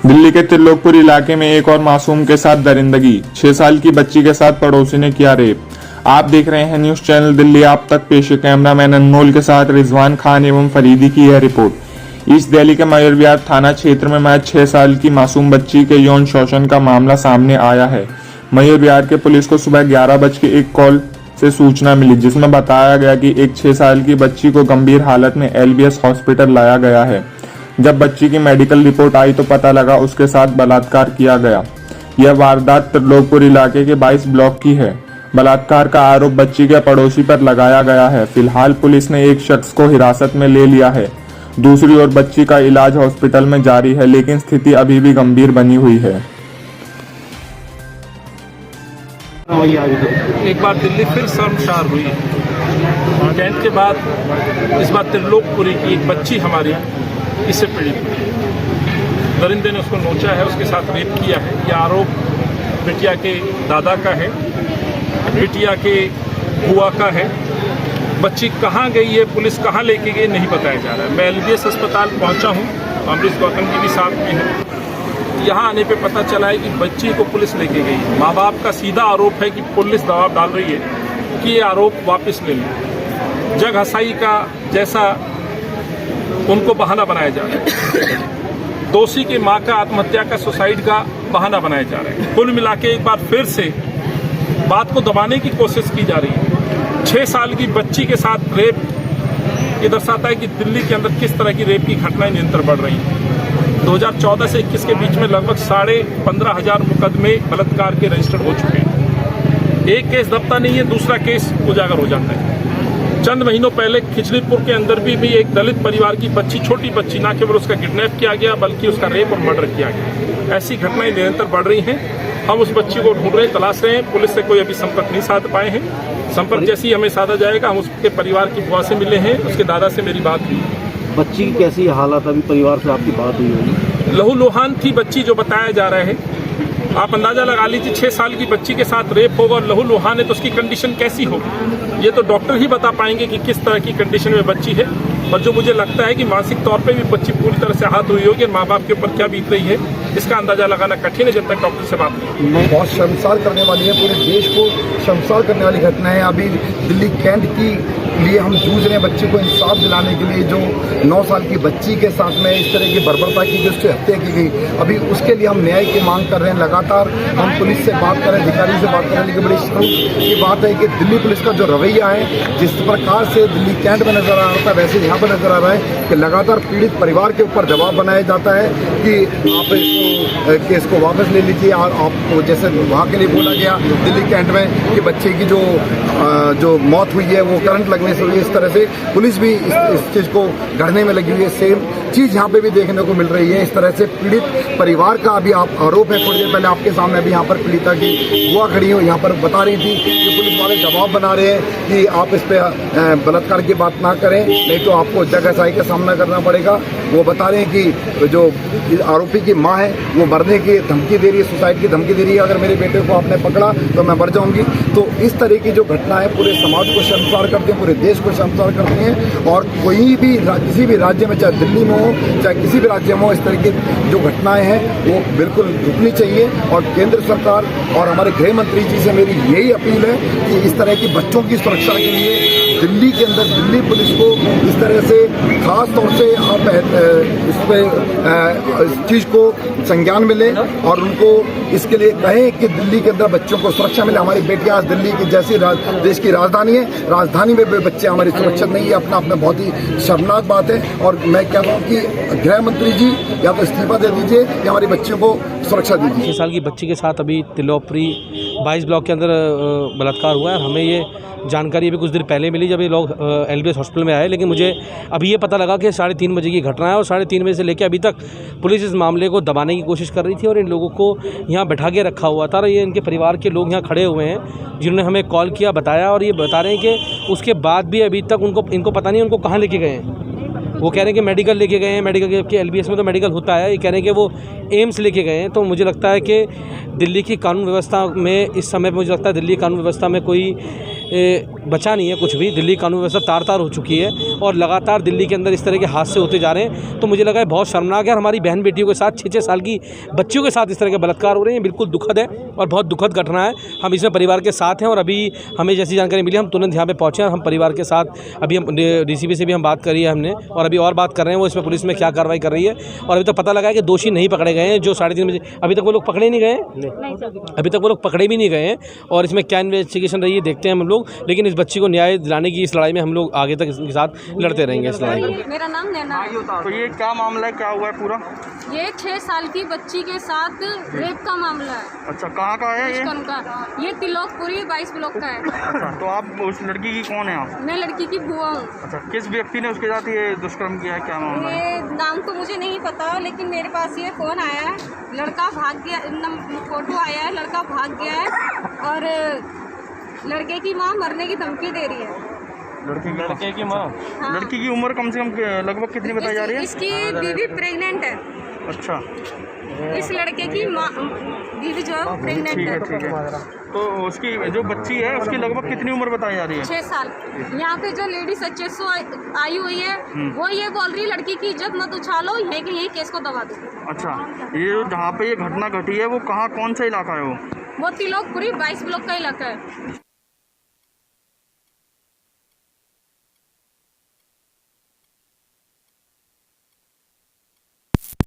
दिल्ली के त्रिलोकपुर इलाके में एक और मासूम के साथ दरिंदगी। 6 साल की बच्ची के साथ पड़ोसी ने किया रेप। आप देख रहे हैं न्यूज चैनल दिल्ली आप तक। पेश है कैमरामैन अनमोल के साथ रिजवान खान एवं फरीदी की यह रिपोर्ट। ईस्ट दिल्ली के मयूर विहार थाना क्षेत्र में महज 6 साल की मासूम बच्ची के यौन शोषण का मामला सामने आया है। मयूर विहार के पुलिस को सुबह 11 कॉल से सूचना मिली, जिसमें बताया गया कि एक 6 साल की बच्ची को गंभीर हालत में LBS हॉस्पिटल लाया गया है। जब बच्ची की मेडिकल रिपोर्ट आई तो पता लगा उसके साथ बलात्कार किया गया। यह वारदात त्रिलोकपुर इलाके के 22 ब्लॉक की है। बलात्कार का आरोप बच्ची के पड़ोसी पर लगाया गया है। फिलहाल पुलिस ने एक शख्स को हिरासत में ले लिया है। दूसरी ओर बच्ची का इलाज हॉस्पिटल में जारी है, लेकिन स्थिति अभी भी गंभीर बनी हुई है। एक बार दिल्ली फिर शर्मसार हुई। कैंट के बाद इस बार त्रिलोकपुरी की एक बच्ची हमारी इससे पीड़ित हुई। दरिंदे ने उसको नोचा है, उसके साथ रेप किया है। यह आरोप बिटिया के दादा का है, बिटिया के बुआ का है। बच्ची कहाँ गई है, पुलिस कहाँ लेके गई, नहीं बताया जा रहा है। मैं LBS अस्पताल पहुँचा हूँ, अमरीश गौतम जी भी साथ में हैं। यहाँ आने पे पता चला है कि बच्ची को पुलिस लेके गई। माँ बाप का सीधा आरोप है कि पुलिस दबाव डाल रही है कि ये आरोप वापस ले लें। जग हसाई का जैसा उनको बहाना बनाया जा रहा है। दोषी की मां का आत्महत्या का सुसाइड का बहाना बनाया जा रहा है। कुल मिला के एक बार फिर से बात को दबाने की कोशिश की जा रही है। 6 साल की बच्ची के साथ रेप ये दर्शाता है कि दिल्ली के अंदर किस तरह की रेप की घटनाएं निरंतर बढ़ रही हैं। 2014 से 21 के बीच में लगभग 15,500 मुकदमे बलात्कार के रजिस्टर हो चुके हैं। एक केस दबता नहीं है, दूसरा केस उजागर हो जाता है। चंद महीनों पहले खिचलीपुर के अंदर भी एक दलित परिवार की बच्ची, छोटी बच्ची, ना केवल उसका किडनैप किया गया बल्कि उसका रेप और मर्डर किया गया। ऐसी घटनाएं निरंतर बढ़ रही हैं। हम उस बच्ची को ढूंढ रहे हैं, तलाश रहे हैं। पुलिस से कोई अभी संपर्क नहीं साध पाए हैं। संपर्क जैसे ही हमें साधा जाएगा, हम उसके परिवार की बुआ से मिले हैं, उसके दादा से मेरी बात हुई। बच्ची की कैसी हालत, अभी परिवार से आपकी बात हुई होगी? लहूलुहान थी बच्ची, जो बताया जा रहा है। आप अंदाजा लगा लीजिए, 6 साल की बच्ची के साथ रेप होगा और लहूलुहान है तो उसकी कंडीशन कैसी होगी, ये तो डॉक्टर ही बता पाएंगे कि किस तरह की कंडीशन में बच्ची है। और जो मुझे लगता है कि मानसिक तौर पे भी बच्ची पूरी तरह से आहत हुई होगी और माँ बाप के ऊपर क्या बीत रही है, इसका अंदाजा लगाना कठिन है जब तक डॉक्टर से बात नहीं। बहुत शर्मसार करने वाली है, पूरे देश को शर्मसार करने वाली घटना है। अभी दिल्ली कैंट की लिए हम जूझ रहे हैं बच्चे को इंसाफ दिलाने के लिए। जो 9 साल की बच्ची के साथ में इस तरह की बर्बरता की, जो उसकी हत्या की गई, अभी उसके लिए हम न्याय की मांग कर रहे हैं। लगातार हम पुलिस से बात कर रहे हैं, अधिकारी से बात कर रहे हैं, लेकिन बड़ी शर्म की बात है कि दिल्ली पुलिस का जो रवैया है, जिस प्रकार से दिल्ली कैंट में नजर आ रहा था, वैसे यहाँ पर नजर आ रहा है कि लगातार पीड़ित परिवार के ऊपर दबाव बनाया जाता है कि आप इसको केस को वापस ले लीजिए। और आपको जैसे वहाँ के लिए बोला गया दिल्ली कैंट में कि बच्चे की जो मौत हुई है वो करंट लगने से हुई। इस तरह से पुलिस भी इस चीज़ को गढ़ने में लगी हुई है। सेम चीज़ यहाँ पे भी देखने को मिल रही है। इस तरह से पीड़ित परिवार का अभी आप आरोप है। थोड़ी देर पहले आपके सामने अभी यहाँ पर पीड़िता की बुआ खड़ी हो, यहाँ पर बता रही थी कि पुलिस वाले दबाव बना रहे हैं कि आप इस पर बलात्कार की बात ना करें, नहीं तो आपको जगहसाई का सामना करना पड़ेगा। वो बता रहे हैं कि जो आरोपी की माँ है वो मरने की धमकी दे रही है, सुसाइड की धमकी दे रही है, अगर मेरे बेटे को आपने पकड़ा तो मैं मर जाऊंगी। तो इस तरह की जो घटना है पूरे समाज को शर्मसार करती है, पूरे देश को शर्मसार करती हैं। और कोई भी किसी भी राज्य में, चाहे दिल्ली में हो चाहे किसी भी राज्य में हो, इस तरह की जो घटनाएं हैं वो बिल्कुल रुकनी चाहिए। और केंद्र सरकार और हमारे गृह मंत्री जी से मेरी यही अपील है कि इस तरह की बच्चों की सुरक्षा के लिए दिल्ली के अंदर दिल्ली पुलिस को इस तरह से खास तौर से आप इस चीज़ को संज्ञान मिले और उनको इसके लिए कहें कि दिल्ली के अंदर बच्चों को सुरक्षा मिले। हमारी बेटियां आज दिल्ली की जैसी देश की राजधानी है, राजधानी में भी बच्चे हमारी सुरक्षित नहीं है। अपना अपना बहुत ही शर्मनाक बात है। और मैं कहता हूँ कि गृह मंत्री जी या तो इस्तीफा दे दीजिए या हमारी बच्चियों को सुरक्षा दीजिए। 6 साल की बच्ची के साथ अभी त्रिलोकपुरी 22 ब्लॉक के अंदर बलात्कार हुआ है। हमें ये जानकारी अभी कुछ देर पहले मिली जब ये लोग LBS हॉस्पिटल में आए, लेकिन मुझे अभी ये पता लगा कि 3:30 बजे की घटना है और 3:30 बजे से लेकर अभी तक पुलिस इस मामले को दबाने की कोशिश कर रही थी और इन लोगों को यहाँ बैठा के रखा हुआ था। और ये इनके परिवार के लोग यहाँ खड़े हुए हैं जिन्होंने हमें कॉल किया, बताया, और ये बता रहे हैं कि उसके बाद भी अभी तक इनको पता नहीं उनको कहाँ लेके गए हैं। वो कह रहे हैं कि मेडिकल लेके गए हैं, मेडिकल के LBS में तो मेडिकल होता है, ये कह रहे हैं कि वो एम्स लेके गए हैं। तो मुझे लगता है कि दिल्ली की कानून व्यवस्था में इस समय मुझे लगता है दिल्ली कानून व्यवस्था में कोई बचा नहीं है कुछ भी। दिल्ली कानून व्यवस्था तार तार हो चुकी है और लगातार दिल्ली के अंदर इस तरह के हादसे होते जा रहे हैं। तो मुझे लगा है बहुत शर्मनाक है। और हमारी बहन बेटियों के साथ 6-6 साल की बच्चियों के साथ इस तरह के बलात्कार हो रहे हैं, बिल्कुल दुखद है और बहुत दुखद घटना है। हम इसमें परिवार के साथ हैं और अभी हमें जैसी जानकारी मिली हम तुरंत यहाँ पे पहुँचे और हम परिवार के साथ अभी हम डीसीपी से भी हम बात करी है हमने और अभी और बात कर रहे हैं वो इसमें पुलिस में क्या कार्रवाई कर रही है। और अभी तो पता लगा है कि दोषी नहीं पकड़े गए हैं जो 3:30 बजे, अभी तक वो लोग पकड़े नहीं गए हैं, अभी तक वो लोग पकड़े भी नहीं गए हैं। और इसमें क्या इन्वेस्टिगेशन रही है देखते हैं हम लोग, लेकिन इस बच्ची को न्याय दिलाने की इस लड़ाई में हम लोग आगे तक इसके साथ लड़ते रहेंगे इस लड़ाई में। मेरा नाम नैना है। तो ये क्या मामला है, क्या हुआ है पूरा? ये 6 साल की बच्ची के साथ रेप का मामला है। अच्छा, कहाँ का है ये? दुष्कर्म का। ये तिलोकपुरी 22 ब्लॉक का है। अच्छा, तो आप उस लड़की की कौन है आप? मैं लड़की की बुआ हूँ। अच्छा, किस व्यक्ति ने उसके साथ ये दुष्कर्म किया है, क्या मामला है? ये नाम तो मुझे नहीं पता, लेकिन मेरे पास ये फ़ोन आया है, लड़का भाग गया, फोटो आया है, लड़का भाग गया है और लड़के की माँ मरने की धमकी दे रही है। लड़के की माँ? हाँ। लड़की की उम्र कम से कम लगभग कितनी बताई जा रही है? इसकी बीवी प्रेग्नेंट है। अच्छा, इस लड़के की माँ बीवी जो है प्रेग्नेंट ठीक है है। ठीक है। तो उसकी जो बच्ची है उसकी लगभग कितनी उम्र बताई जा रही है? 6 साल। यहाँ पे जो लेडी सचेसो आई हुई है वो ये बोल रही लड़की की इज्जत मत उछालो, यही के यही केस को दबा दो। अच्छा, ये जहाँ पे ये घटना घटी है वो कहाँ, कौन सा इलाका है वो? वो तिलोकपुरी 22 ब्लॉक का इलाका है।